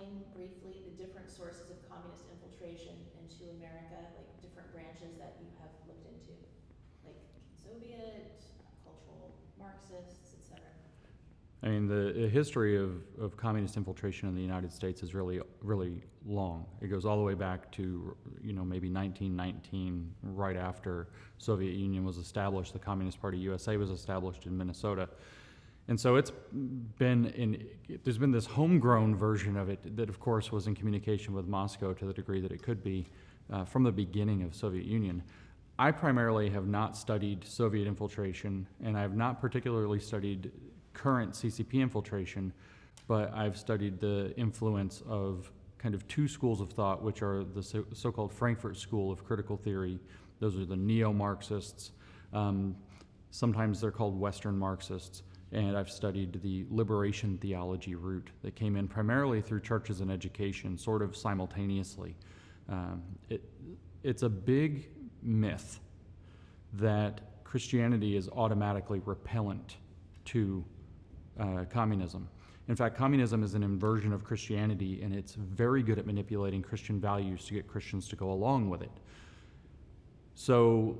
explain briefly the different sources of communist infiltration into America, like different branches that you have looked into, like Soviet, cultural Marxists, etc.? I mean, the history of communist infiltration in the United States is really, really long. It goes all the way back to, maybe 1919, right after Soviet Union was established. The Communist Party USA was established in Minnesota. And so there's been this homegrown version of it that, of course, was in communication with Moscow to the degree that it could be from the beginning of Soviet Union. I primarily have not studied Soviet infiltration, and I have not particularly studied current CCP infiltration, but I've studied the influence of kind of two schools of thought, which are the so-called Frankfurt School of Critical Theory. Those are the neo-Marxists. Sometimes they're called Western Marxists. And I've studied the Liberation Theology route that came in primarily through churches and education, sort of simultaneously. It's a big myth that Christianity is automatically repellent to communism. In fact, communism is an inversion of Christianity, and it's very good at manipulating Christian values to get Christians to go along with it. So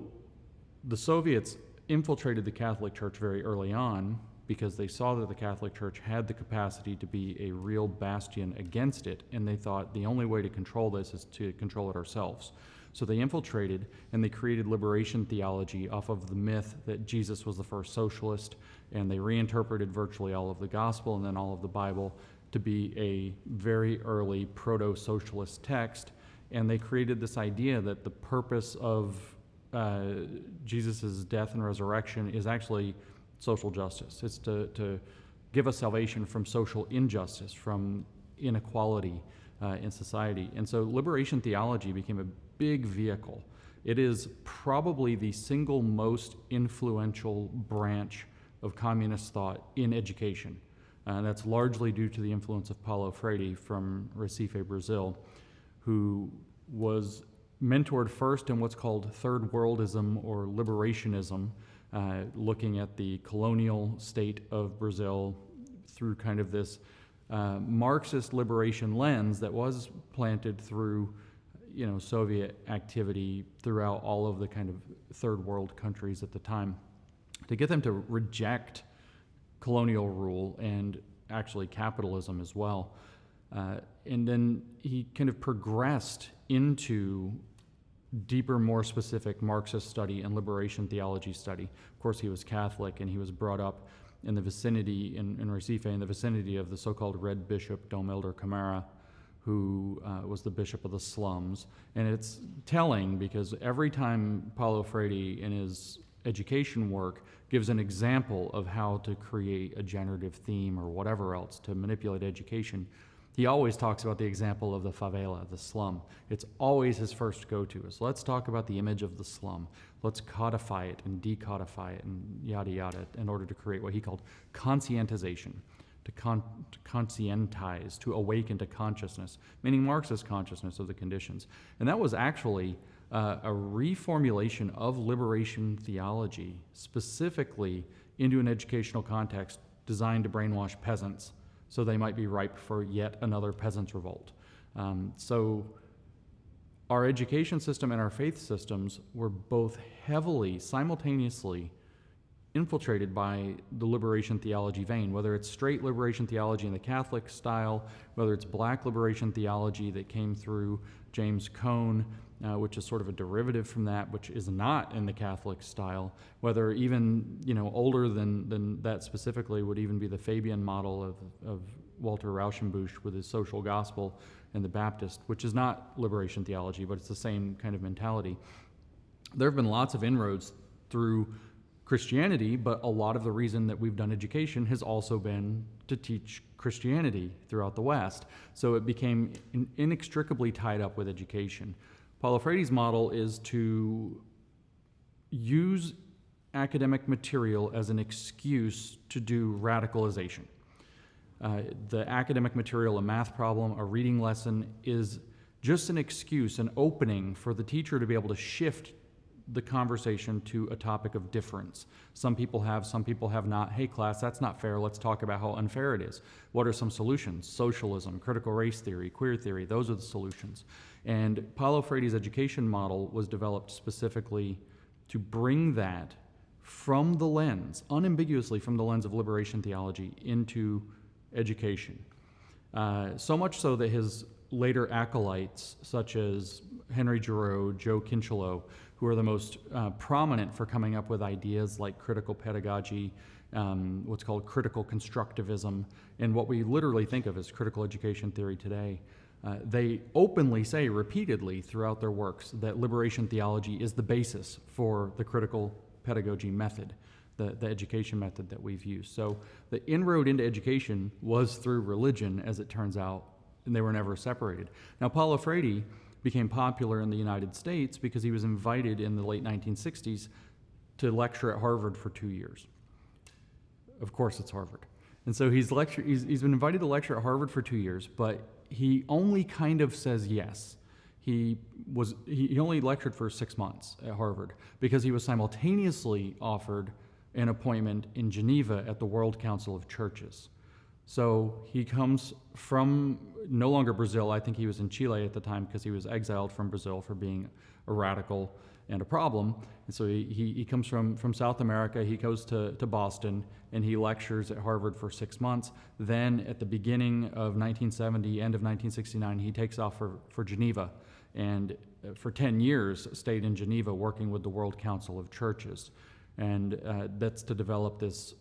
the Soviets infiltrated the Catholic Church very early on because they saw that the Catholic Church had the capacity to be a real bastion against it, and they thought the only way to control this is to control it ourselves. So they infiltrated, and they created liberation theology off of the myth that Jesus was the first socialist, and they reinterpreted virtually all of the gospel and then all of the Bible to be a very early proto-socialist text, and they created this idea that the purpose of Jesus' death and resurrection is actually social justice. It's to give us salvation from social injustice, from inequality in society. And so liberation theology became a big vehicle. It is probably the single most influential branch of communist thought in education. And that's largely due to the influence of Paolo Freire from Recife, Brazil, who was mentored first in what's called third worldism or liberationism, looking at the colonial state of Brazil through kind of this Marxist liberation lens that was planted through Soviet activity throughout all of the kind of third world countries at the time, to get them to reject colonial rule and actually capitalism as well. And then he kind of progressed into deeper, more specific Marxist study and liberation theology study. Of course, he was Catholic, and he was brought up in the vicinity, in Recife, in the vicinity of the so-called Red Bishop Dom Elder Camara, who was the bishop of the slums. And it's telling because every time Paulo Freire in his education work gives an example of how to create a generative theme or whatever else to manipulate education, he always talks about the example of the favela, the slum. It's always his first go-to is, let's talk about the image of the slum. Let's codify it and decodify it and yada yada in order to create what he called conscientization, to conscientize, to awaken to consciousness, meaning Marxist consciousness of the conditions. And that was actually a reformulation of liberation theology, specifically into an educational context designed to brainwash peasants so they might be ripe for yet another peasants' revolt. So our education system and our faith systems were both heavily, simultaneously infiltrated by the liberation theology vein, whether it's straight liberation theology in the Catholic style, whether it's black liberation theology that came through James Cone, which is sort of a derivative from that, which is not in the Catholic style, whether even older than that specifically would even be the Fabian model of Walter Rauschenbusch with his social gospel and the Baptist, which is not liberation theology, but it's the same kind of mentality. There have been lots of inroads through Christianity, but a lot of the reason that we've done education has also been to teach Christianity throughout the West. So it became inextricably tied up with education. Paulo Freire's model is to use academic material as an excuse to do radicalization. The academic material, a math problem, a reading lesson, is just an excuse, an opening for the teacher to be able to shift the conversation to a topic of difference. Some people have not. Hey class, that's not fair. Let's talk about how unfair it is. What are some solutions? Socialism, critical race theory, queer theory, those are the solutions. And Paulo Freire's education model was developed specifically to bring that from the lens, unambiguously from the lens of liberation theology, into education. So much so that his later acolytes, such as Henry Giroux, Joe Kincheloe, who are the most prominent for coming up with ideas like critical pedagogy, what's called critical constructivism, and what we literally think of as critical education theory today, they openly say repeatedly throughout their works that liberation theology is the basis for the critical pedagogy method, the education method that we've used. So the inroad into education was through religion, as it turns out, and they were never separated. Now, Paulo Freire became popular in the United States because he was invited in the late 1960s to lecture at Harvard for 2 years. Of course, it's Harvard. And so he's been invited to lecture at Harvard for 2 years, but he only kind of says yes. He only lectured for 6 months at Harvard because he was simultaneously offered an appointment in Geneva at the World Council of Churches. So he comes from no longer Brazil. I think he was in Chile at the time because he was exiled from Brazil for being a radical and a problem. And so he comes from South America. He goes to Boston, and he lectures at Harvard for 6 months. Then at the beginning of 1970, end of 1969, he takes off for Geneva, and for 10 years stayed in Geneva working with the World Council of Churches. And that's to develop this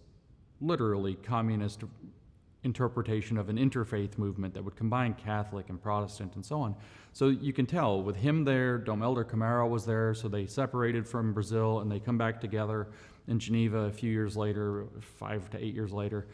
literally communist interpretation of an interfaith movement that would combine Catholic and Protestant and so on. So you can tell with him there, Dom Helder Camara was there, so they separated from Brazil and they come back together in Geneva a few years later, 5 to 8 years later,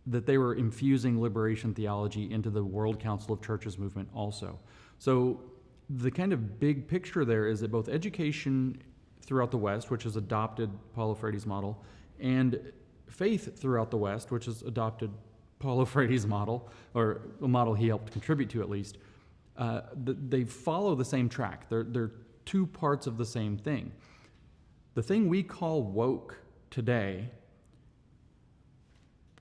that they were infusing liberation theology into the World Council of Churches movement also. So the kind of big picture there is that both education throughout the West, which has adopted Paulo Freire's model, and faith throughout the West, which has adopted Paulo Freire's model, or a model he helped contribute to at least, they follow the same track. They're two parts of the same thing. The thing we call woke today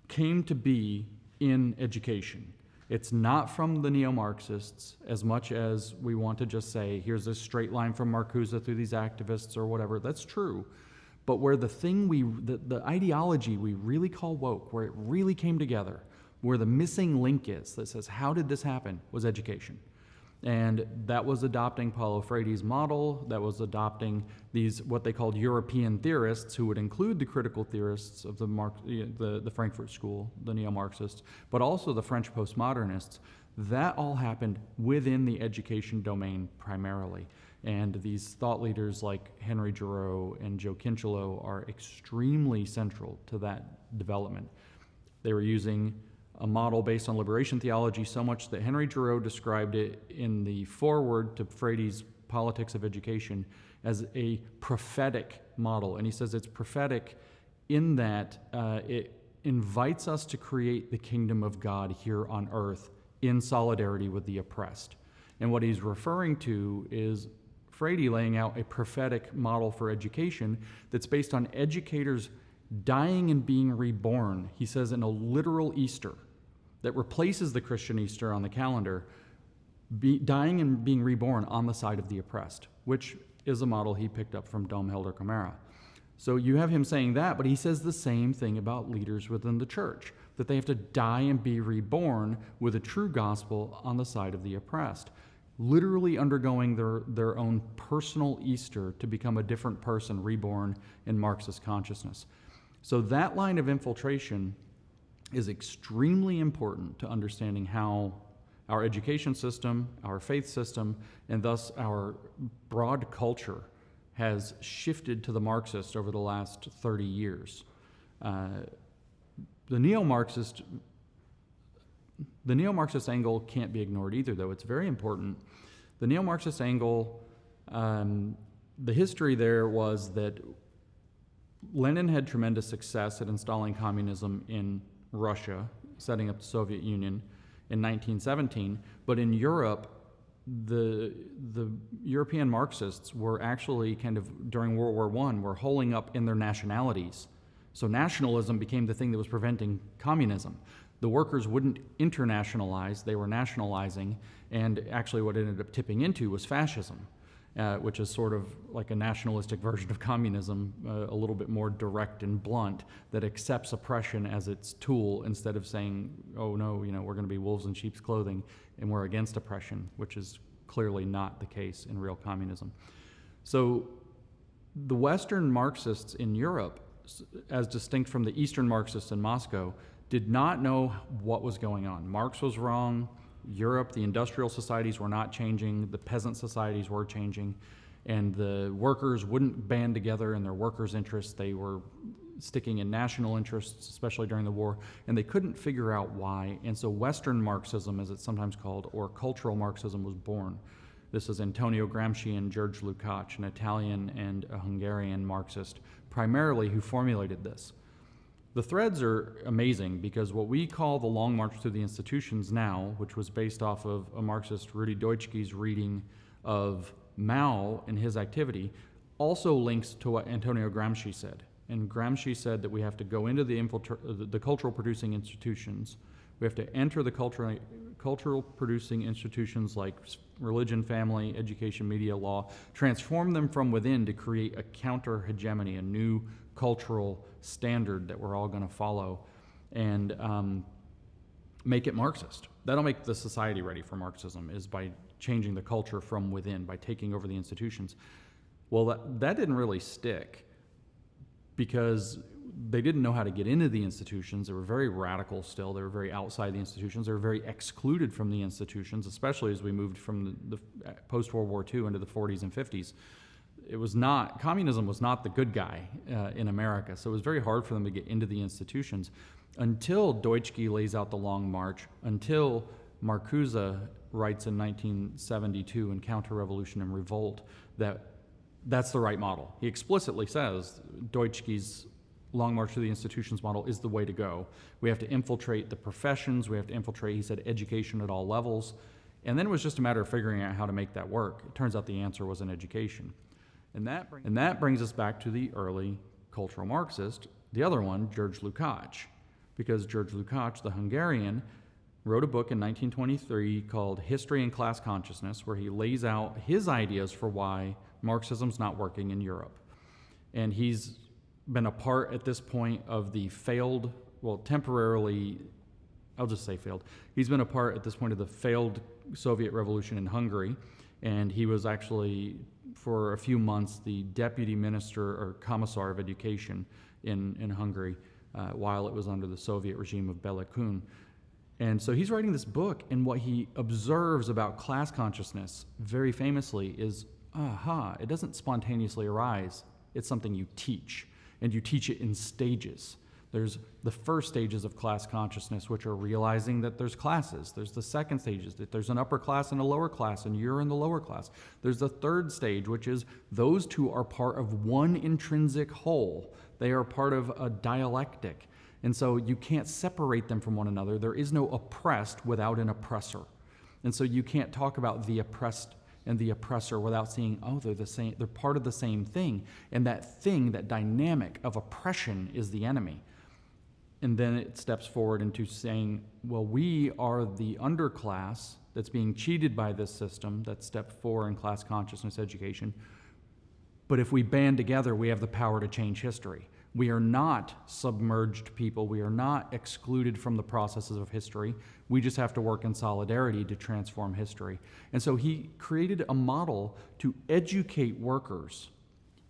came to be in education. It's not from the neo-Marxists as much as we want to just say, here's this straight line from Marcuse through these activists or whatever. That's true. But where the ideology we really call woke, where it really came together, where the missing link is that says, how did this happen, was education. And that was adopting Paulo Freire's model, that was adopting these, what they called European theorists, who would include the critical theorists of the Frankfurt School, the neo-Marxists, but also the French postmodernists. That all happened within the education domain primarily. And these thought leaders like Henry Giroux and Joe Kincheloe are extremely central to that development. They were using a model based on liberation theology so much that Henry Giroux described it in the foreword to Freire's Politics of Education as a prophetic model. And he says it's prophetic in that it invites us to create the kingdom of God here on earth in solidarity with the oppressed. And what he's referring to is Freire laying out a prophetic model for education that's based on educators dying and being reborn, he says, in a literal Easter that replaces the Christian Easter on the calendar, dying and being reborn on the side of the oppressed, which is a model he picked up from Dom Helder Camara. So you have him saying that, but he says the same thing about leaders within the church, that they have to die and be reborn with a true gospel on the side of the oppressed, literally undergoing their own personal Easter to become a different person reborn in Marxist consciousness. So that line of infiltration is extremely important to understanding how our education system, our faith system, and thus our broad culture has shifted to the Marxist over the last 30 years. The neo-Marxist angle can't be ignored either, though. It's very important. The neo-Marxist angle, the history there was that Lenin had tremendous success at installing communism in Russia, setting up the Soviet Union in 1917, but in Europe, the European Marxists were actually kind of, during World War I, were holing up in their nationalities. So nationalism became the thing that was preventing communism. The workers wouldn't internationalize, they were nationalizing, and actually what it ended up tipping into was fascism, which is sort of like a nationalistic version of communism, a little bit more direct and blunt, that accepts oppression as its tool instead of saying, oh no, we're going to be wolves in sheep's clothing and we're against oppression, which is clearly not the case in real communism. So the Western Marxists in Europe, as distinct from the Eastern Marxists in Moscow, did not know what was going on. Marx was wrong. Europe, the industrial societies were not changing. The peasant societies were changing. And the workers wouldn't band together in their workers' interests. They were sticking in national interests, especially during the war, and they couldn't figure out why. And so Western Marxism, as it's sometimes called, or cultural Marxism, was born. This is Antonio Gramsci and George Lukács, an Italian and a Hungarian Marxist, primarily, who formulated this. The threads are amazing because what we call the Long March Through the Institutions now, which was based off of a Marxist, Rudi Duycki's reading of Mao and his activity, also links to what Antonio Gramsci said. And Gramsci said that we have to go into the cultural producing institutions. We have to enter the cultural producing institutions like religion, family, education, media, law, transform them from within to create a counter-hegemony, a new cultural standard that we're all going to follow, and make it Marxist. That'll make the society ready for Marxism, is by changing the culture from within, by taking over the institutions. Well, that didn't really stick because they didn't know how to get into the institutions. They were very radical still. They were very outside the institutions. They were very excluded from the institutions, especially as we moved from the post-World War II into the 40s and 50s. Communism was not the good guy in America, so it was very hard for them to get into the institutions until Duycki lays out the Long March, until Marcuse writes in 1972 in Counter-Revolution and Revolt that's the right model. He explicitly says Duycki's Long March Through the Institutions model is the way to go. We have to infiltrate the professions, we have to infiltrate, he said, education at all levels, and then it was just a matter of figuring out how to make that work. It turns out the answer was in education. And that brings us back to the early cultural Marxist, the other one, George Lukács, because George Lukács, the Hungarian, wrote a book in 1923 called History and Class Consciousness, where he lays out his ideas for why Marxism's not working in Europe. And he's been a part at this point of the failed, well, temporarily, I'll just say failed. He's been a part at this point of the failed Soviet Revolution in Hungary, and he was actually, for a few months, the deputy minister or commissar of education in Hungary while it was under the Soviet regime of Bela Kun. And so he's writing this book, and what he observes about class consciousness, very famously, is, it doesn't spontaneously arise. It's something you teach, and you teach it in stages. There's the first stages of class consciousness, which are realizing that there's classes. There's the second stages, that there's an upper class and a lower class, and you're in the lower class. There's the third stage, which is those two are part of one intrinsic whole. They are part of a dialectic. And so you can't separate them from one another. There is no oppressed without an oppressor. And so you can't talk about the oppressed and the oppressor without seeing, they're the same, they're part of the same thing. And that thing, that dynamic of oppression, is the enemy. And then it steps forward into saying, well, we are the underclass that's being cheated by this system. That's step 4 in class consciousness education. But if we band together, we have the power to change history. We are not submerged people. We are not excluded from the processes of history. We just have to work in solidarity to transform history. And so he created a model to educate workers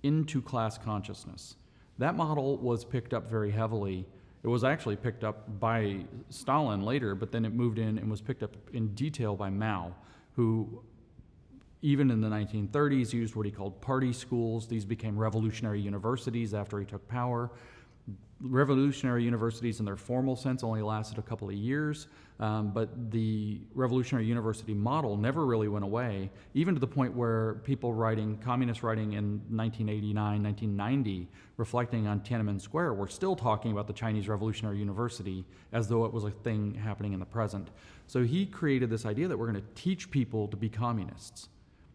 into class consciousness. That model was picked up very heavily. It was actually picked up by Stalin later, but then it moved in and was picked up in detail by Mao, who even in the 1930s used what he called party schools. These became revolutionary universities after he took power. Revolutionary universities in their formal sense only lasted a couple of years, but the revolutionary university model never really went away, even to the point where communists writing in 1989, 1990, reflecting on Tiananmen Square, were still talking about the Chinese Revolutionary University as though it was a thing happening in the present. So he created this idea that we're going to teach people to be communists.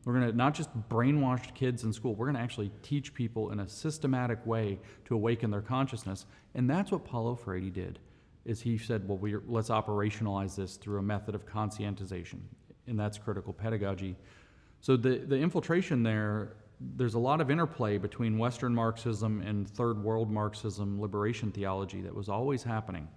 We're going to not just brainwash kids in school, we're going to actually teach people in a systematic way to awaken their consciousness. And that's what Paolo Freire did, is he said, well, let's operationalize this through a method of conscientization, and that's critical pedagogy. So the infiltration there's a lot of interplay between Western Marxism and Third World Marxism, liberation theology that was always happening.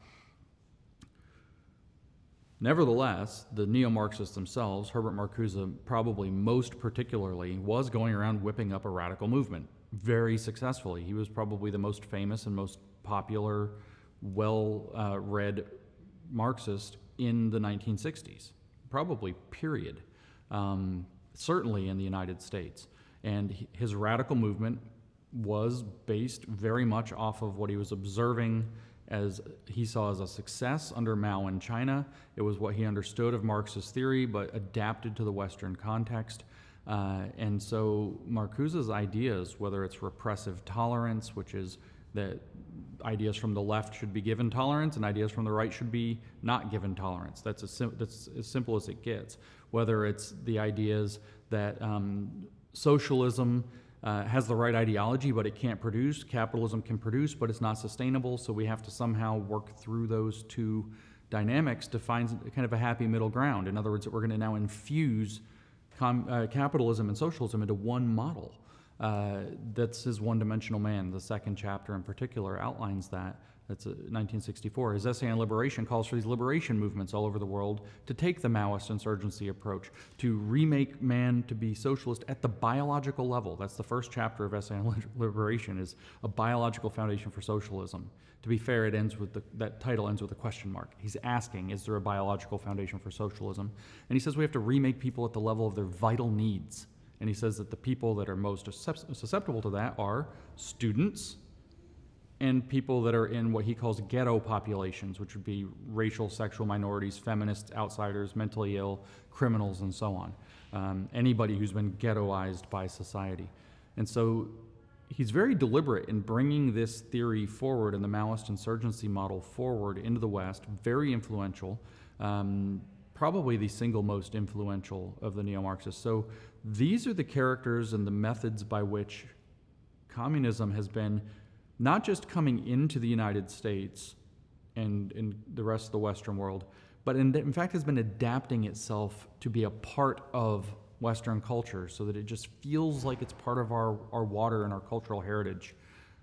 Nevertheless, the neo-Marxists themselves, Herbert Marcuse probably most particularly, was going around whipping up a radical movement very successfully. He was probably the most famous and most popular, well-read Marxist in the 1960s, probably, period. Certainly in the United States. And his radical movement was based very much off of what he was observing as he saw as a success under Mao in China. It was what he understood of Marxist theory, but adapted to the Western context. And so Marcuse's ideas, whether it's repressive tolerance, which is that ideas from the left should be given tolerance and ideas from the right should be not given tolerance. That's as simple as it gets. Whether it's the ideas that socialism has the right ideology, but it can't produce. Capitalism can produce, but it's not sustainable, so we have to somehow work through those two dynamics to find kind of a happy middle ground. In other words, we're going to now infuse capitalism and socialism into one model. That's his one-dimensional man. The second chapter in particular outlines that. That's 1964. His essay on liberation calls for these liberation movements all over the world to take the Maoist insurgency approach, to remake man to be socialist at the biological level. That's the first chapter of Essay on Liberation, is a biological foundation for socialism. To be fair, it ends with that title ends with a question mark. He's asking, is there a biological foundation for socialism? And he says we have to remake people at the level of their vital needs. And he says that the people that are most susceptible to that are students, and people that are in what he calls ghetto populations, which would be racial, sexual minorities, feminists, outsiders, mentally ill, criminals, and so on. Anybody who's been ghettoized by society. And so he's very deliberate in bringing this theory forward and the Maoist insurgency model forward into the West, very influential, probably the single most influential of the neo-Marxists. So these are the characters and the methods by which communism has been not just coming into the United States and in the rest of the Western world, but in fact has been adapting itself to be a part of Western culture so that it just feels like it's part of our water and our cultural heritage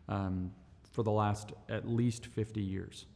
for the last at least 50 years.